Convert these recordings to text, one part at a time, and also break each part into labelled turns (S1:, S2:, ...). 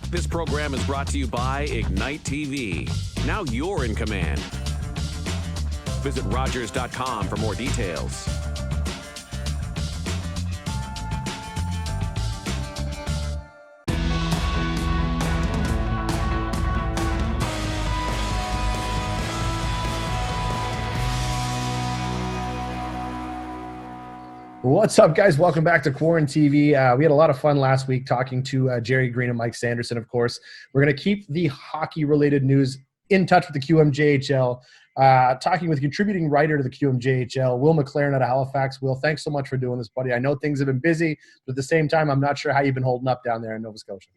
S1: This program is brought to you by Ignite TV. Now you're in command. Visit Rogers.com for more details.
S2: What's up, guys? Welcome back to QuaranTV. We had a lot of fun last week talking to Jerry Green and Mike Sanderson, of course. We're going to keep the hockey-related news in touch with the QMJHL, talking with contributing writer to the QMJHL, Will McLaren out of Halifax. Will, thanks so much for doing this, buddy. I know things have been busy, but at the same time, I'm not sure how you've been holding up down there in Nova Scotia.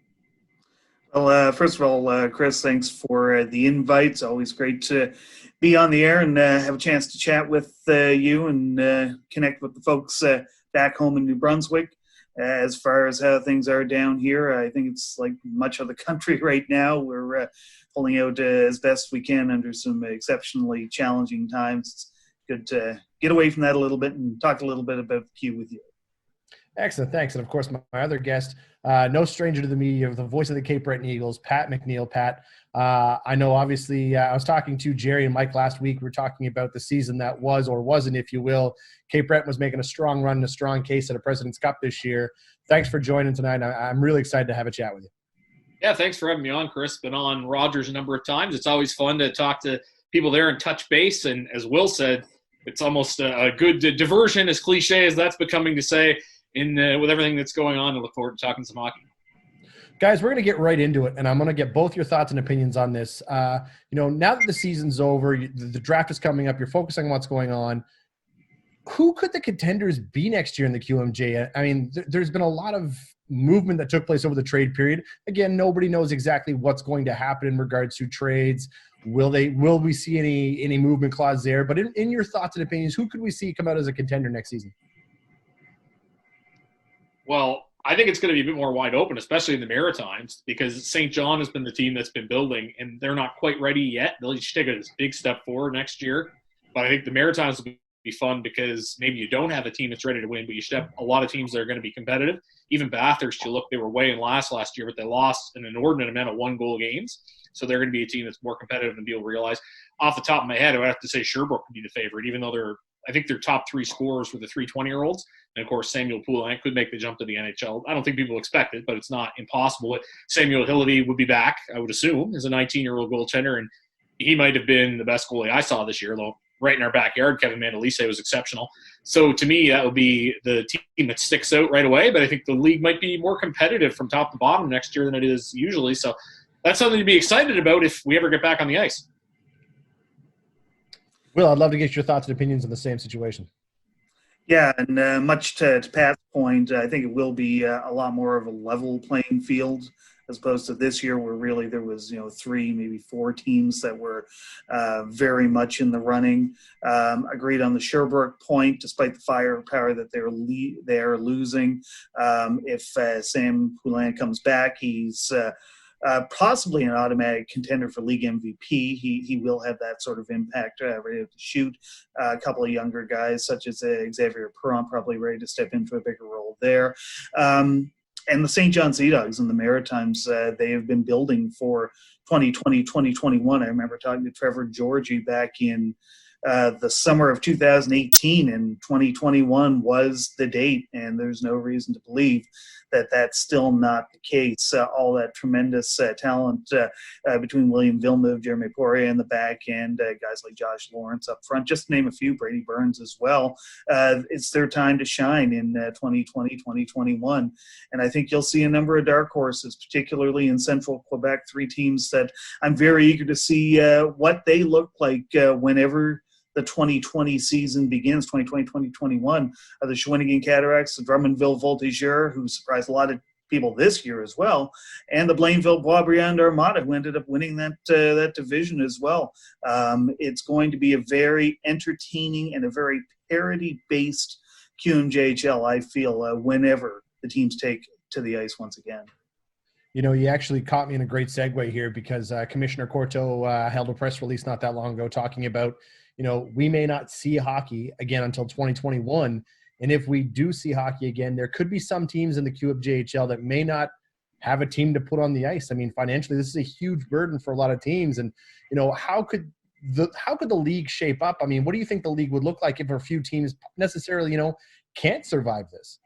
S3: Well, first of all, Chris, thanks for the invite. It's always great to be on the air and have a chance to chat with you and connect with the folks back home in New Brunswick. As far as how things are down here, I think it's like much of the country right now. We're pulling out as best we can under some exceptionally challenging times. It's good to get away from that a little bit and talk a little bit about the Q with you.
S2: Excellent, thanks. And, of course, my other guest, no stranger to the media, the voice of the Cape Breton Eagles, Pat McNeil. Pat, I know, obviously, I was talking to Jerry and Mike last week. We were talking about the season that was or wasn't, if you will. Cape Breton was making a strong run and a strong case at a President's Cup this year. Thanks for joining tonight. I'm really excited to have a chat with you.
S4: Yeah, thanks for having me on, Chris. Been on Rogers a number of times. It's always fun to talk to people there and touch base. And as Will said, it's almost a good diversion, as cliche as that's becoming to say, with everything that's going on. I look forward to talking some hockey.
S2: Guys, we're going to get right into it, and I'm going to get both your thoughts and opinions on this. Now that the season's over, the draft is coming up, you're focusing on what's going on. Who could the contenders be next year in the QMJ? I mean, there's been a lot of movement that took place over the trade period. Again, nobody knows exactly what's going to happen in regards to trades. Will we see any movement clause there? But in your thoughts and opinions, who could we see come out as a contender next season?
S4: Well, I think it's going to be a bit more wide open, especially in the Maritimes, because St. John has been the team that's been building, and they're not quite ready yet. They'll just take a big step forward next year. But I think the Maritimes will be fun because maybe you don't have a team that's ready to win, but you should have a lot of teams that are going to be competitive. Even Bathurst, you look, they were way in last year, but they lost an inordinate amount of one-goal games. So they're going to be a team that's more competitive than people realize. Off the top of my head, I would have to say Sherbrooke would be the favorite, even though I think their top three scorers were the 320-year-olds. And, of course, Samuel Poulin could make the jump to the NHL. I don't think people expect it, but it's not impossible. But Samuel Hilledy would be back, I would assume, as a 19-year-old goaltender. And he might have been the best goalie I saw this year, though right in our backyard, Kevin Mandolise was exceptional. So, to me, that would be the team that sticks out right away. But I think the league might be more competitive from top to bottom next year than it is usually. So that's something to be excited about if we ever get back on the ice.
S2: Will, I'd love to get your thoughts and opinions on the same situation.
S3: Yeah, and much to Pat's point, I think it will be a lot more of a level playing field as opposed to this year where really there was, 3, maybe 4 teams that were very much in the running. Agreed on the Sherbrooke point, despite the firepower that they're losing. If Sam Poulin comes back, he's possibly an automatic contender for league MVP. He will have that sort of impact, ready to shoot. A couple of younger guys, such as Xavier Perron, probably ready to step into a bigger role there. And the St. John Sea Dogs in the Maritimes, they have been building for 2020, 2021. I remember talking to Trevor Georgie back in the summer of 2018, and 2021 was the date, and there's no reason to believe that that's still not the case. All that tremendous talent between William Villeneuve, Jeremy Poirier in the back, and guys like Josh Lawrence up front, just to name a few, Brady Burns as well. It's their time to shine in 2020, 2021. And I think you'll see a number of dark horses, particularly in central Quebec, 3 teams that I'm very eager to see what they look like whenever the 2020 season begins, 2020, 2021, the Shawinigan Cataracts, the Drummondville Voltigeurs, who surprised a lot of people this year as well, and the Blainville Boisbriand Armada, who ended up winning that division as well. It's going to be a very entertaining and a very parity-based QMJHL, I feel, whenever the teams take to the ice once again.
S2: You actually caught me in a great segue here because Commissioner Courteau held a press release not that long ago talking about, we may not see hockey again until 2021. And if we do see hockey again, there could be some teams in the QMJHL that may not have a team to put on the ice. I mean, financially, this is a huge burden for a lot of teams. And, how could the league shape up? I mean, what do you think the league would look like if a few teams necessarily, can't survive this?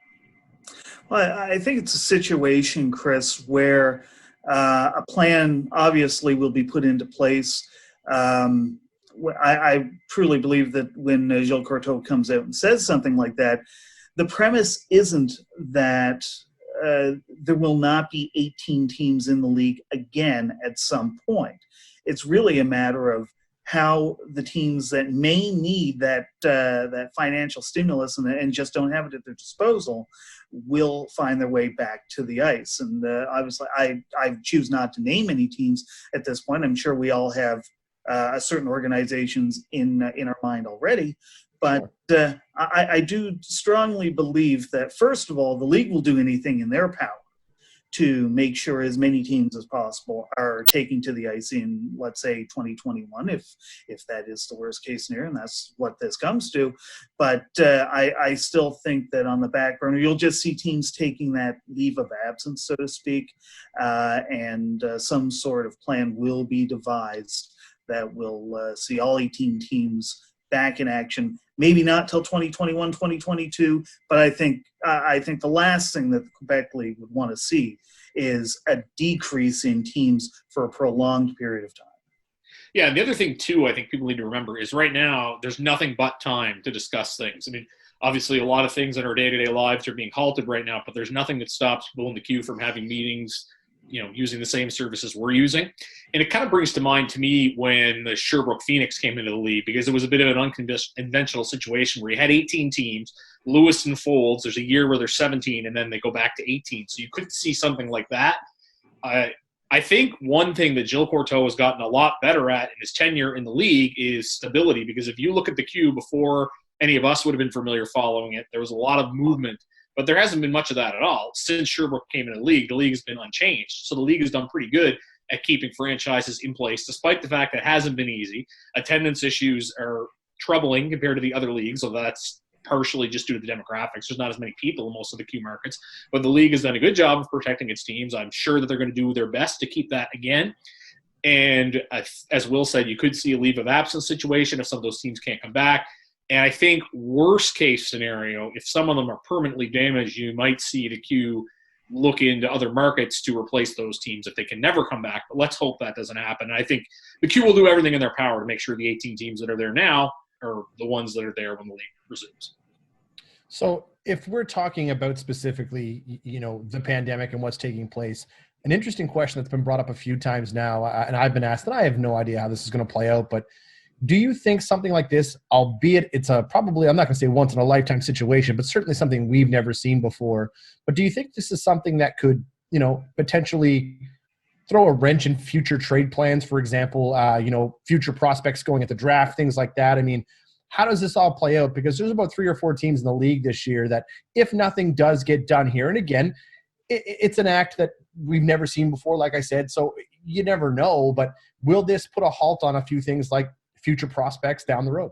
S3: Well, I think it's a situation, Chris, where a plan obviously will be put into place. I truly believe that when Gilles Courteau comes out and says something like that, the premise isn't that there will not be 18 teams in the league again at some point. It's really a matter of how the teams that may need that financial stimulus and just don't have it at their disposal will find their way back to the ice. And obviously, I choose not to name any teams at this point. I'm sure we all have certain organizations in our mind already. But I do strongly believe that, first of all, the league will do anything in their power to make sure as many teams as possible are taking to the ice in, let's say, 2021, if that is the worst case scenario, and that's what this comes to. But I still think that on the back burner, you'll just see teams taking that leave of absence, so to speak, and some sort of plan will be devised that will see all 18 teams back in action. Maybe not till 2021, 2022, but I think the last thing that the Quebec League would want to see is a decrease in teams for a prolonged period of time.
S4: Yeah, and the other thing, too, I think people need to remember is right now there's nothing but time to discuss things. I mean, obviously a lot of things in our day-to-day lives are being halted right now, but there's nothing that stops people in the queue from having meetings, using the same services we're using. And it kind of brings to mind to me when the Sherbrooke Phoenix came into the league, because it was a bit of an unconventional situation where you had 18 teams, Lewiston folds, there's a year where there's 17, and then they go back to 18. So you could see something like that. I think one thing that Gilles Courteau has gotten a lot better at in his tenure in the league is stability, because if you look at the queue before any of us would have been familiar following it, there was a lot of movement. But there hasn't been much of that at all. Since Sherbrooke came into the league has been unchanged. So the league has done pretty good at keeping franchises in place, despite the fact that it hasn't been easy. Attendance issues are troubling compared to the other leagues, so that's partially just due to the demographics. There's not as many people in most of the Q markets. But the league has done a good job of protecting its teams. I'm sure that they're going to do their best to keep that again. And as Will said, you could see a leave of absence situation if some of those teams can't come back. And I think worst case scenario, if some of them are permanently damaged, you might see the Q look into other markets to replace those teams if they can never come back. But let's hope that doesn't happen. And I think the Q will do everything in their power to make sure the 18 teams that are there now are the ones that are there when the league resumes.
S2: So if we're talking about specifically, the pandemic and what's taking place, an interesting question that's been brought up a few times now, and I've been asked, and I have no idea how this is going to play out, but do you think something like this, albeit it's probably, I'm not going to say once in a lifetime situation, but certainly something we've never seen before, but do you think this is something that could, potentially throw a wrench in future trade plans, for example, future prospects going at the draft, things like that? I mean, how does this all play out? Because there's about 3 or 4 teams in the league this year that if nothing does get done here, and again, it's an act that we've never seen before, like I said, so you never know, but will this put a halt on a few things like future prospects down the road?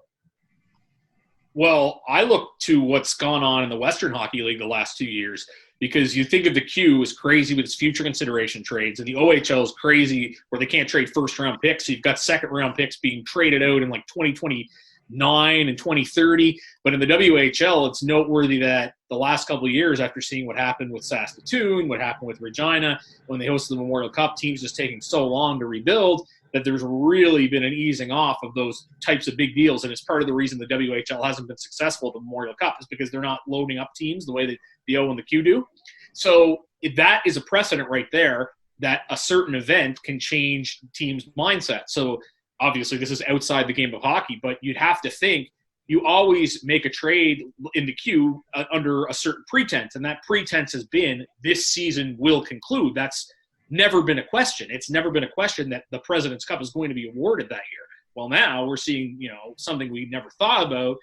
S4: Well, I look to what's gone on in the Western Hockey League the last 2 years, because you think of the Q as crazy with its future consideration trades, and the OHL is crazy where they can't trade first-round picks. So you've got second-round picks being traded out in like 2029 and 2030. But in the WHL, it's noteworthy that the last couple of years, after seeing what happened with Saskatoon, what happened with Regina, when they hosted the Memorial Cup, teams just taking so long to rebuild, that there's really been an easing off of those types of big deals. And it's part of the reason the WHL hasn't been successful at the Memorial Cup is because they're not loading up teams the way that the O and the Q do. So that is a precedent right there that a certain event can change teams' mindset. So obviously this is outside the game of hockey, but you'd have to think you always make a trade in the Q under a certain pretense. And that pretense has been this season will conclude. That's never been a question. It's never been a question that the President's Cup is going to be awarded that year. Well, now we're seeing, something we never thought about.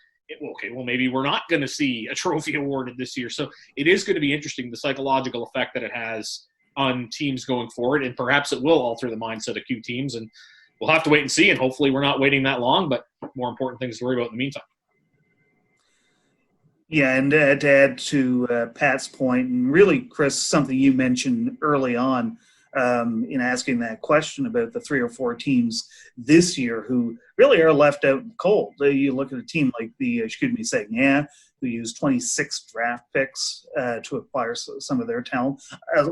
S4: Maybe we're not going to see a trophy awarded this year. So it is going to be interesting, the psychological effect that it has on teams going forward, and perhaps it will alter the mindset of Q teams. And we'll have to wait and see, and hopefully we're not waiting that long, but more important things to worry about in the meantime.
S3: Yeah, and to add to Pat's point, and really, Chris, something you mentioned early on in asking that question about the 3 or 4 teams this year who really are left out in the cold. You look at a team like the Chicoutimi-Saguenay, who used 26 draft picks to acquire some of their talent,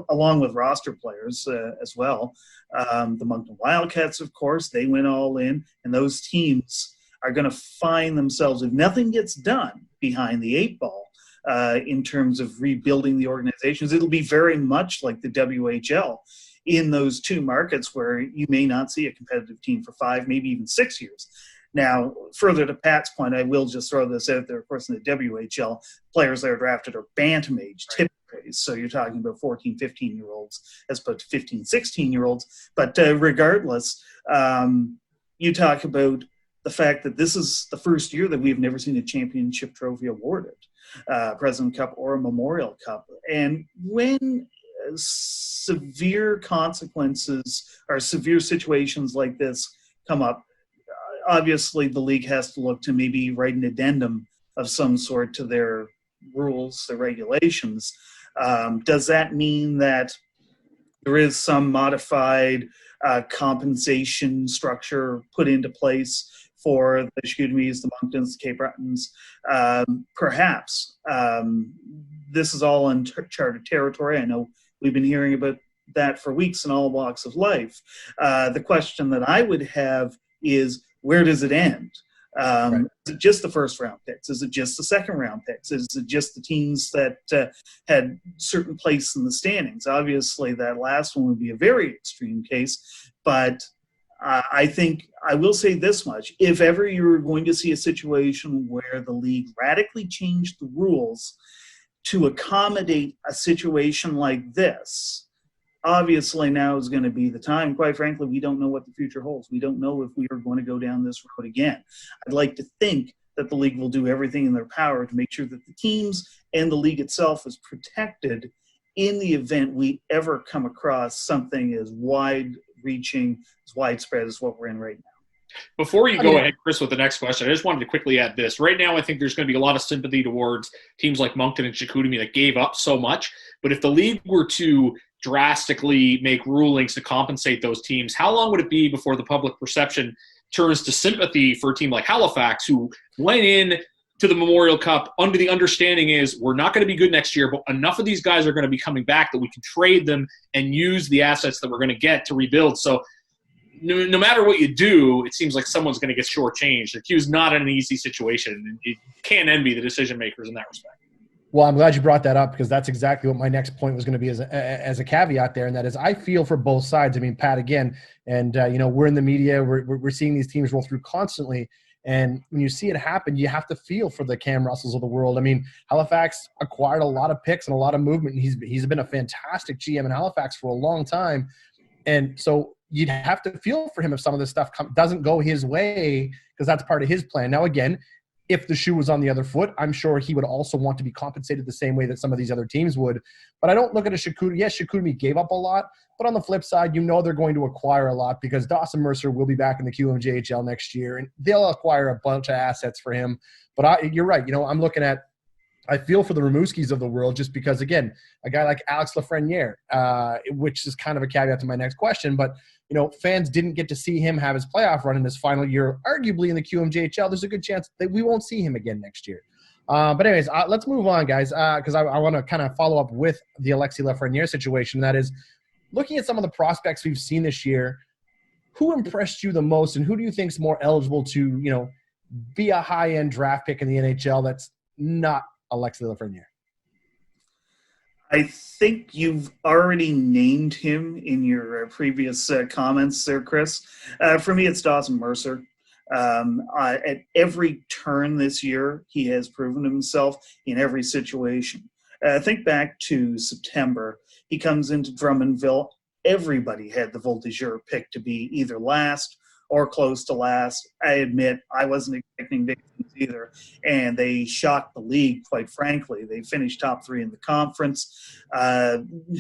S3: along with roster players as well. The Moncton Wildcats, of course, they went all in, and those teams are going to find themselves, if nothing gets done behind the 8 ball in terms of rebuilding the organizations, it'll be very much like the WHL in those 2 markets where you may not see a competitive team for 5, maybe even 6 years. Now, further to Pat's point, I will just throw this out there. Of course, in the WHL, players that are drafted are bantam age, typically. So you're talking about 14, 15-year-olds as opposed to 15, 16-year-olds. But regardless, you talk about the fact that this is the first year that we've never seen a championship trophy awarded, President Cup or a Memorial Cup. And when severe consequences or severe situations like this come up, obviously the league has to look to maybe write an addendum of some sort to their rules, their regulations. Does that mean that there is some modified compensation structure put into place for the Chicoutimis, the Monktons, the Cape Bretons? Perhaps. This is all uncharted territory. I know we've been hearing about that for weeks in all walks of life. The question that I would have is, where does it end? Right. Is it just the first round picks? Is it just the second round picks? Is it just the teams that had certain place in the standings? Obviously, that last one would be a very extreme case, but I think I will say this much. If ever you're going to see a situation where the league radically changed the rules to accommodate a situation like this, obviously now is going to be the time. Quite frankly, we don't know what the future holds. We don't know if we are going to go down this road again. I'd like to think that the league will do everything in their power to make sure that the teams and the league itself is protected in the event we ever come across something as wide-reaching, as widespread as what we're in right now.
S4: Before you go ahead, Chris, with the next question, I just wanted to quickly add this. Right now, I think there's going to be a lot of sympathy towards teams like Moncton and Chicoutimi that gave up so much. But if the league were to drastically make rulings to compensate those teams, how long would it be before the public perception turns to sympathy for a team like Halifax, who went in to the Memorial Cup under the understanding is we're not going to be good next year, but enough of these guys are going to be coming back that we can trade them and use the assets that we're going to get to rebuild. So no matter what you do, it seems like someone's going to get shortchanged. The Q's not in an easy situation, and you can't envy the decision makers in that respect.
S2: Well, I'm glad you brought that up, because that's exactly what my next point was going to be as a caveat there, and that is I feel for both sides. I mean, Pat, again, and we're in the media, we're seeing these teams roll through constantly, and when you see it happen, you have to feel for the Cam Russells of the world. I mean, Halifax acquired a lot of picks and a lot of movement, and he's been a fantastic GM in Halifax for a long time, and so you'd have to feel for him if some of this stuff doesn't go his way, because that's part of his plan. Now, again, if the shoe was on the other foot, I'm sure he would also want to be compensated the same way that some of these other teams would. But I don't look at a Chicoutimi. Yes, Chicoutimi gave up a lot, but on the flip side, they're going to acquire a lot, because Dawson Mercer will be back in the QMJHL next year, and they'll acquire a bunch of assets for him. But you're right. I'm looking at – I feel for the Rimouskis of the world, just because, again, a guy like Alex Lafreniere, which is kind of a caveat to my next question, but fans didn't get to see him have his playoff run in his final year, arguably in the QMJHL. There's a good chance that we won't see him again next year. But anyways, let's move on, guys, because I want to kind of follow up with the Alexis Lafreniere situation. That is, looking at some of the prospects we've seen this year, who impressed you the most, and who do you think is more eligible to, be a high-end draft pick in the NHL that's not Alexis Lafreniere?
S3: I think you've already named him in your previous comments there, Chris. For me, it's Dawson Mercer. At every turn this year, he has proven himself in every situation. Think back to September. He comes into Drummondville. Everybody had the Voltigeur pick to be either last or close to last. I admit I wasn't expecting Dixons either, and they shocked the league, quite frankly. They finished top 3 in the conference.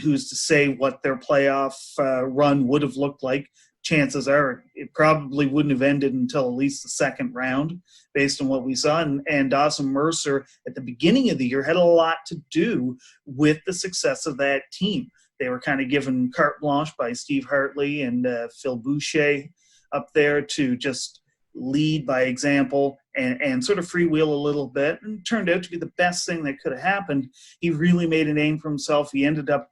S3: Who's to say what their playoff run would have looked like chances are it probably wouldn't have ended until at least the second round based on what we saw. And Dawson Mercer at the beginning of the year had a lot to do with the success of that team. They were kind of given carte blanche by Steve Hartley and Phil Boucher up there to just lead by example and sort of freewheel a little bit, and turned out to be the best thing that could have happened. He really made a name for himself. He ended up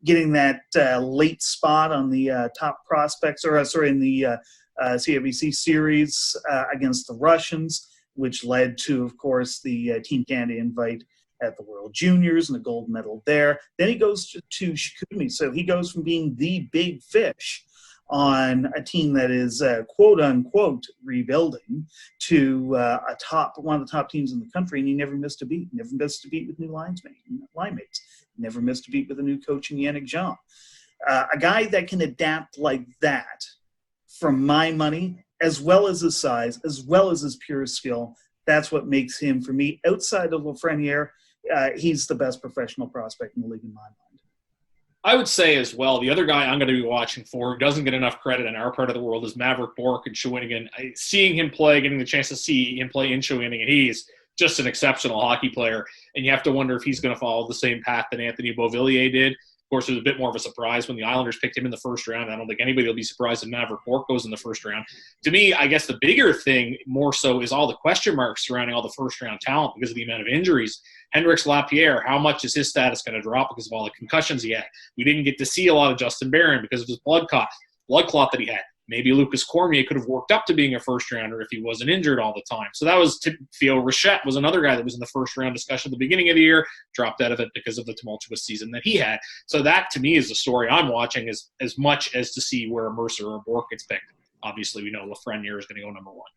S3: getting that late spot on the top prospects, in the CIBC series against the Russians, which led to, of course, the Team Canada invite at the World Juniors and the gold medal there. Then he goes to Chicoutimi. So he goes from being the big fish on a team that is quote unquote rebuilding to one of the top teams in the country, and he never missed a beat. Never missed a beat with new line mates. Never missed a beat with a new coach in Yannick Jean. A guy that can adapt like that, from my money, as well as his size, as well as his pure skill. That's what makes him, for me, outside of Lafreniere, he's the best professional prospect in the league in my mind.
S4: I would say as well, the other guy I'm going to be watching for who doesn't get enough credit in our part of the world is Maverick Bourque in Shawinigan. Seeing him play, getting the chance to see him play in Shawinigan, he's just an exceptional hockey player. And you have to wonder if he's going to follow the same path that Anthony Beauvillier did. Of course, it was a bit more of a surprise when the Islanders picked him in the first round. I don't think anybody will be surprised if Maverick Bourque goes in the first round. To me, I guess the bigger thing more so is all the question marks surrounding all the first-round talent because of the amount of injuries. Hendrix Lapierre, how much is his status going to drop because of all the concussions he had? We didn't get to see a lot of Justin Barron because of his blood clot that he had. Maybe Lucas Cormier could have worked up to being a first-rounder if he wasn't injured all the time. So that was Theo Richette was another guy that was in the first-round discussion at the beginning of the year, dropped out of it because of the tumultuous season that he had. So that, to me, is the story I'm watching as much as to see where Mercer or Bourque gets picked. Obviously, we know Lafreniere is going to go number one.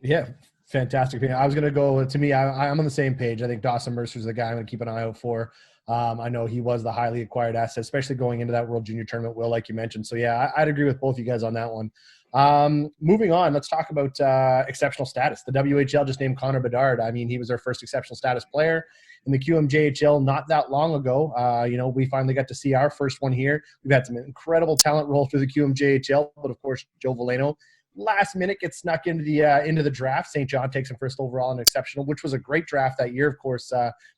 S2: Yeah, fantastic. I was going to go, to me, I'm on the same page. I think Dawson Mercer is the guy I'm going to keep an eye out for. I know he was the highly acquired asset, especially going into that World Junior Tournament, Will, like you mentioned. So, yeah, I'd agree with both you guys on that one. Moving on, let's talk about exceptional status. The WHL just named Connor Bedard. I mean, he was our first exceptional status player in the QMJHL not that long ago. We finally got to see our first one here. We've had some incredible talent roll through the QMJHL, but, of course, Joe Veleno last minute gets snuck into the draft. St. John takes him first overall in exceptional, which was a great draft that year. Of course,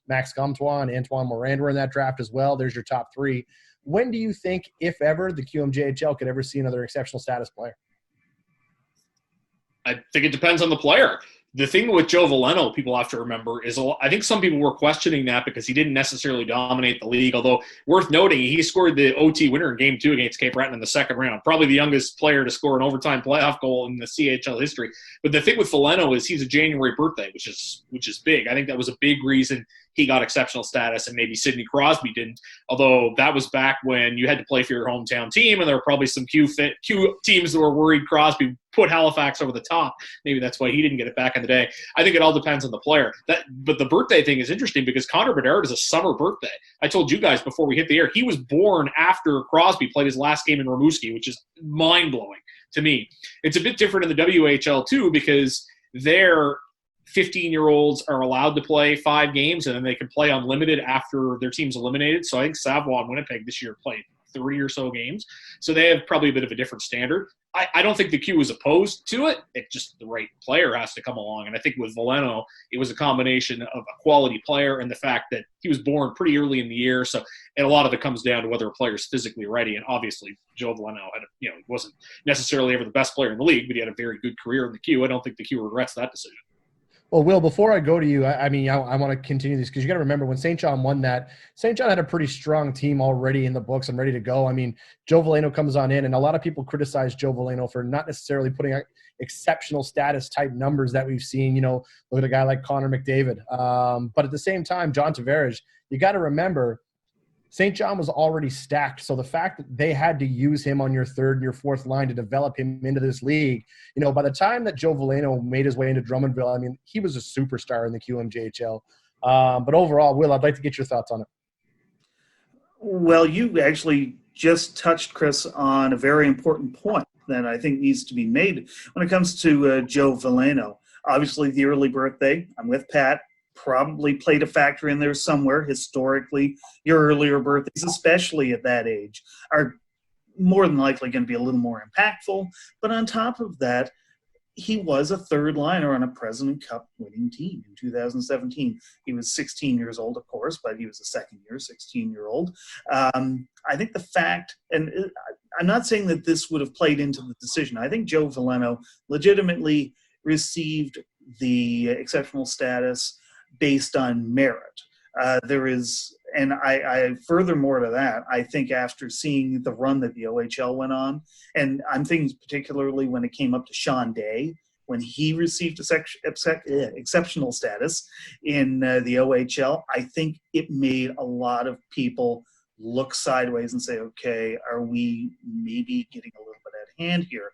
S2: Max Comtois and Antoine Morand were in that draft as well. There's your top three. When do you think, if ever, the QMJHL could ever see another exceptional status player?
S4: I think it depends on the player. The thing with Joe Veleno, people have to remember, is I think some people were questioning that because he didn't necessarily dominate the league. Although, worth noting, he scored the OT winner in Game 2 against Cape Breton in the second round. Probably the youngest player to score an overtime playoff goal in the CHL history. But the thing with Veleno is he's a January birthday, which is big. I think that was a big reason he got exceptional status and maybe Sidney Crosby didn't. Although that was back when you had to play for your hometown team, and there were probably some Q teams that were worried Crosby put Halifax over the top. Maybe that's why he didn't get it back in the day. I think it all depends on the player. But the birthday thing is interesting because Connor Bedard is a summer birthday. I told you guys before we hit the air, he was born after Crosby played his last game in Rimouski, which is mind-blowing to me. It's a bit different in the WHL too because their 15-year-olds are allowed to play 5 games and then they can play unlimited after their team's eliminated. So I think Savoie and Winnipeg this year played 3 or so games. So they have probably a bit of a different standard. I don't think the Q is opposed to it. It's just the right player has to come along. And I think with Veleno, it was a combination of a quality player and the fact that he was born pretty early in the year. So, and a lot of it comes down to whether a player is physically ready. And obviously, Joe Veleno he wasn't necessarily ever the best player in the league, but he had a very good career in the Q. I don't think the Q regrets that decision.
S2: Well, Will, before I go to you, I want to continue this because you got to remember when St. John won that, St. John had a pretty strong team already in the books and ready to go. I mean, Joe Veleno comes on in, and a lot of people criticize Joe Veleno for not necessarily putting out exceptional status type numbers that we've seen. Look at a guy like Connor McDavid. But at the same time, John Tavares, you got to remember, St. John was already stacked. So the fact that they had to use him on your third and your fourth line to develop him into this league, by the time that Joe Veleno made his way into Drummondville, I mean, he was a superstar in the QMJHL. But overall, Will, I'd like to get your thoughts on it.
S3: Well, you actually just touched, Chris, on a very important point that I think needs to be made when it comes to Joe Veleno. Obviously, the early birthday, I'm with Pat, probably played a factor in there somewhere. Historically, your earlier birthdays, especially at that age, are more than likely going to be a little more impactful. But on top of that, he was a third liner on a President Cup winning team in 2017. He was 16 years old, of course, but he was a second year 16-year-old. I think the fact, and I'm not saying that this would have played into the decision. I think Joe Veleno legitimately received the exceptional status based on merit. And I furthermore to that, I think after seeing the run that the OHL went on, and I'm thinking particularly when it came up to Sean Day, when he received exceptional status in the OHL, I think it made a lot of people look sideways and say, okay, are we maybe getting a little bit at hand here?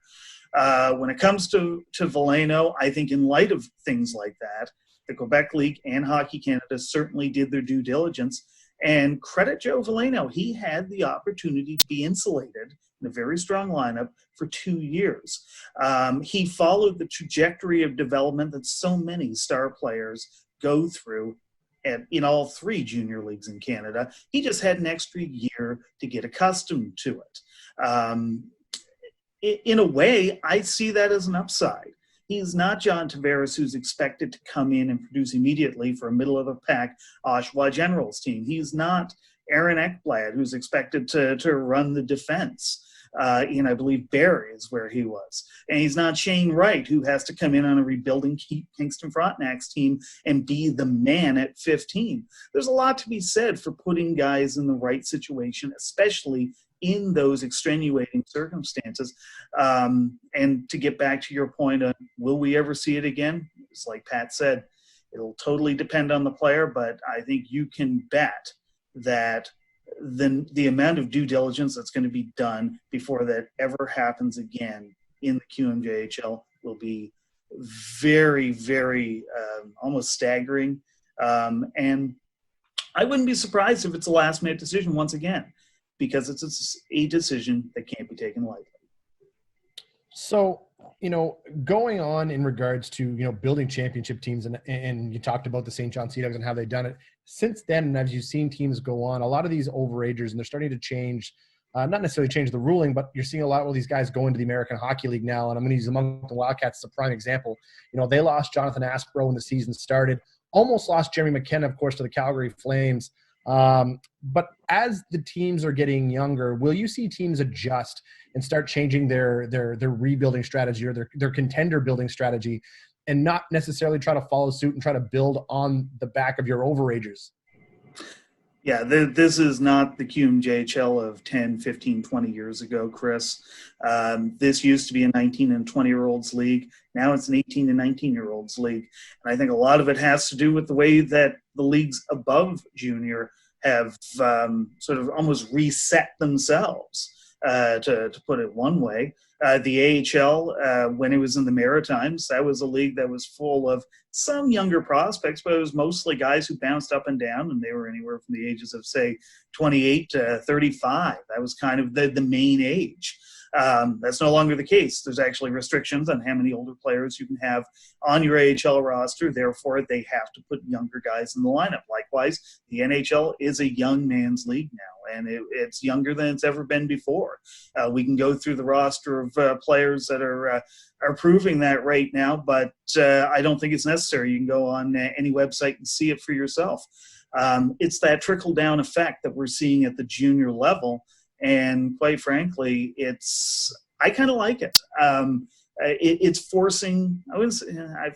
S3: When it comes to Veleno, I think in light of things like that, the Quebec League and Hockey Canada certainly did their due diligence. And credit Joe Veleno, he had the opportunity to be insulated in a very strong lineup for 2 years. He followed the trajectory of development that so many star players go through in all three junior leagues in Canada. He just had an extra year to get accustomed to it. In a way, I see that as an upside. He's not John Tavares, who's expected to come in and produce immediately for a middle-of-the-pack Oshawa Generals team. He's not Aaron Ekblad, who's expected to run the defense. I believe Barrie is where he was. And he's not Shane Wright, who has to come in on a rebuilding Kingston Frontenac's team and be the man at 15. There's a lot to be said for putting guys in the right situation, especially in those extenuating circumstances. And to get back to your point on will we ever see it again? It's like Pat said, it'll totally depend on the player, but I think you can bet that the amount of due diligence that's going to be done before that ever happens again in the QMJHL will be very, very almost staggering. And I wouldn't be surprised if it's a last-minute decision once again, because it's a decision that can't be taken lightly.
S2: So, going on in regards to, building championship teams, and you talked about the St. John Sea Dogs and how they've done it. Since then, and as you've seen teams go on, a lot of these overagers, and they're starting to change, not necessarily change the ruling, but you're seeing a lot of these guys go into the American Hockey League now, and I'm going to use the Moncton Wildcats as a prime example. They lost Jonathan Aspro when the season started, almost lost Jeremy McKenna, of course, to the Calgary Flames. But as the teams are getting younger, will you see teams adjust and start changing their rebuilding strategy or their contender building strategy, and not necessarily try to follow suit and try to build on the back of your overagers?
S3: Yeah, this is not the QMJHL of 10, 15, 20 years ago, Chris. This used to be a 19 and 20-year-olds league. Now it's an 18 and 19-year-olds league. And I think a lot of it has to do with the way that the leagues above junior have sort of almost reset themselves, to put it one way. The AHL, when it was in the Maritimes, that was a league that was full of some younger prospects, but it was mostly guys who bounced up and down, and they were anywhere from the ages of, say, 28 to 35. That was kind of the main age. That's no longer the case. There's actually restrictions on how many older players you can have on your AHL roster. Therefore, they have to put younger guys in the lineup. Likewise, the NHL is a young man's league now, and it's younger than it's ever been before. We can go through the roster of players that are proving that right now, but I don't think it's necessary. You can go on any website and see it for yourself. It's that trickle-down effect that we're seeing at the junior level. And quite frankly, I kind of like it. It's forcing, I wouldn't say,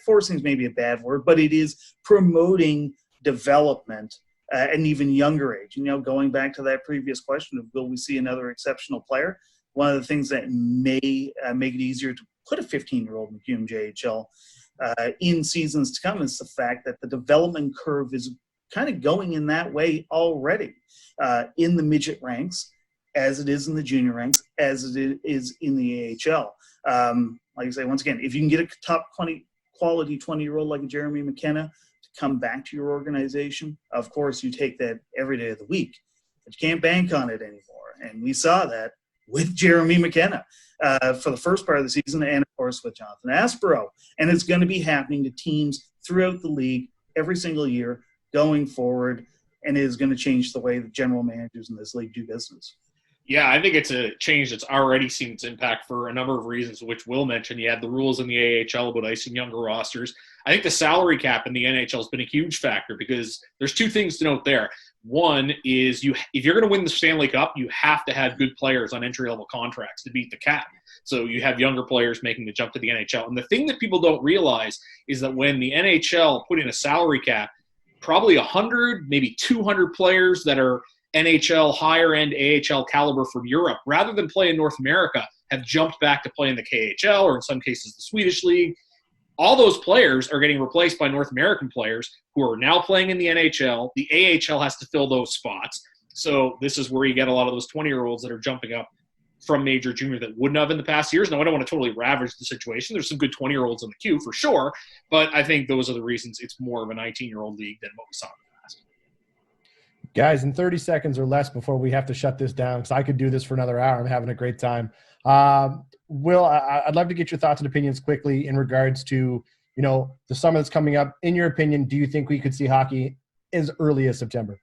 S3: forcing is maybe a bad word, but it is promoting development at an even younger age. Going back to that previous question of will we see another exceptional player, one of the things that may make it easier to put a 15-year-old in QMJHL in seasons to come is the fact that the development curve is kind of going in that way already in the midget ranks, as it is in the junior ranks, as it is in the AHL. Like I say, once again, if you can get a top 20 quality 20-year-old like a Jeremy McKenna to come back to your organization, of course you take that every day of the week. But you can't bank on it anymore. And we saw that with Jeremy McKenna for the first part of the season, and of course with Jonathan Aspro. And it's going to be happening to teams throughout the league every single year going forward, and it is going to change the way the general managers in this league do business.
S4: Yeah, I think it's a change that's already seen its impact for a number of reasons, which we'll mention. You had the rules in the AHL about icing younger rosters. I think the salary cap in the NHL has been a huge factor because there's two things to note there. One is if you're going to win the Stanley Cup, you have to have good players on entry-level contracts to beat the cap. So you have younger players making the jump to the NHL. And the thing that people don't realize is that when the NHL put in a salary cap, probably 100, maybe 200 players that are NHL, higher-end AHL caliber from Europe, rather than play in North America, have jumped back to play in the KHL or in some cases the Swedish League. All those players are getting replaced by North American players who are now playing in the NHL. The AHL has to fill those spots. So this is where you get a lot of those 20-year-olds that are jumping up from major junior that wouldn't have in the past years. Now, I don't want to totally ravage the situation. There's some good 20-year-olds in the queue for sure, but I think those are the reasons it's more of a 19-year-old league than what we saw in the past.
S2: Guys, in 30 seconds or less before we have to shut this down, because I could do this for another hour. I'm having a great time. Will, I'd love to get your thoughts and opinions quickly in regards to, the summer that's coming up. In your opinion, do you think we could see hockey as early as September?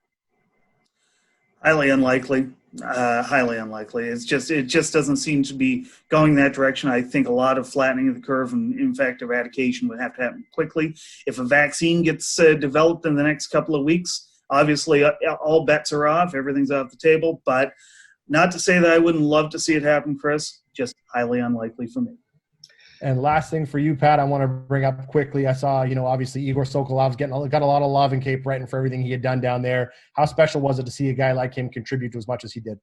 S3: Highly unlikely. Highly unlikely. It just doesn't seem to be going that direction. I think a lot of flattening of the curve and, in fact, eradication would have to happen quickly. If a vaccine gets developed in the next couple of weeks, obviously all bets are off. Everything's off the table. But not to say that I wouldn't love to see it happen, Chris. Just highly unlikely for me.
S2: And last thing for you, Pat, I want to bring up quickly. I saw, obviously Igor Sokolov's got a lot of love in Cape Breton for everything he had done down there. How special was it to see a guy like him contribute to as much as he did?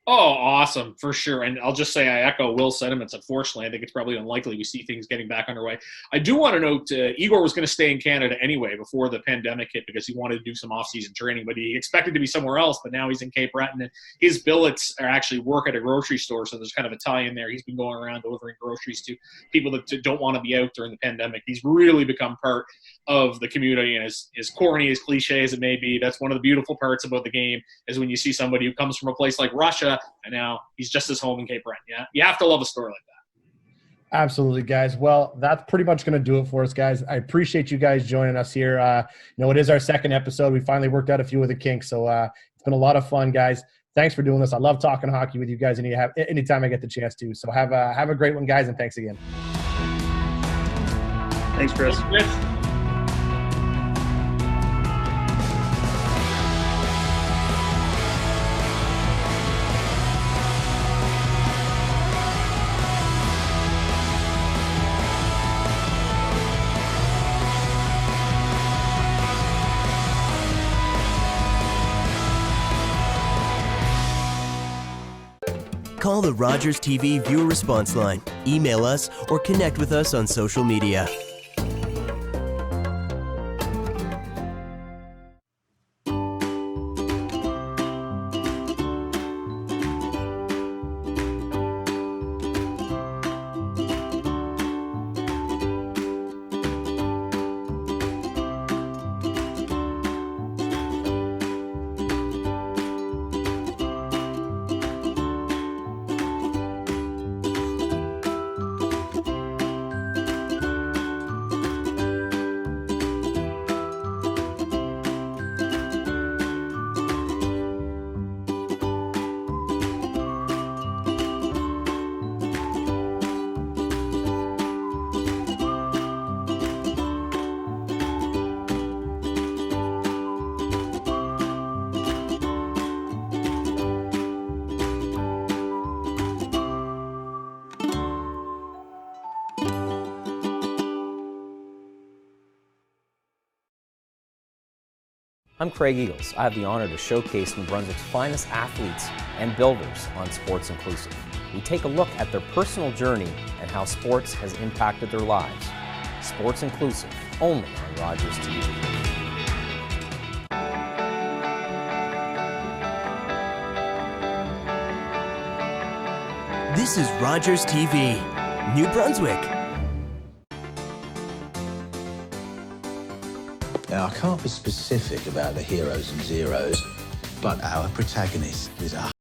S4: Oh, awesome, for sure. And I'll just say I echo Will's sentiments. Unfortunately, I think it's probably unlikely we see things getting back underway. I do want to note Igor was going to stay in Canada anyway before the pandemic hit because he wanted to do some off-season training, but he expected to be somewhere else, but now he's in Cape Breton. And his billets are actually work at a grocery store, so there's kind of a tie in there. He's been going around delivering groceries to people that don't want to be out during the pandemic. He's really become part of the community, and as corny, as cliche as it may be, that's one of the beautiful parts about the game is when you see somebody who comes from a place like Russia, and now he's just as home in Cape Breton. Yeah, you have to love a story like that.
S2: Absolutely, guys. Well, that's pretty much going to do it for us, guys. I appreciate you guys joining us here. It is our second episode. We finally worked out a few of the kinks, so it's been a lot of fun, guys. Thanks for doing this. I love talking hockey with you guys anytime I get the chance to. So have a great one, guys, and thanks again.
S3: Thanks, Chris.
S4: Thanks, Chris.
S5: Call the Rogers TV viewer response line, email us, or connect with us on social media.
S6: I'm Craig Eagles. I have the honor to showcase New Brunswick's finest athletes and builders on Sports Inclusive. We take a look at their personal journey and how sports has impacted their lives. Sports Inclusive, only on Rogers TV.
S5: This is Rogers TV, New Brunswick.
S7: Now, I can't be specific about the heroes and zeros, but our protagonist is a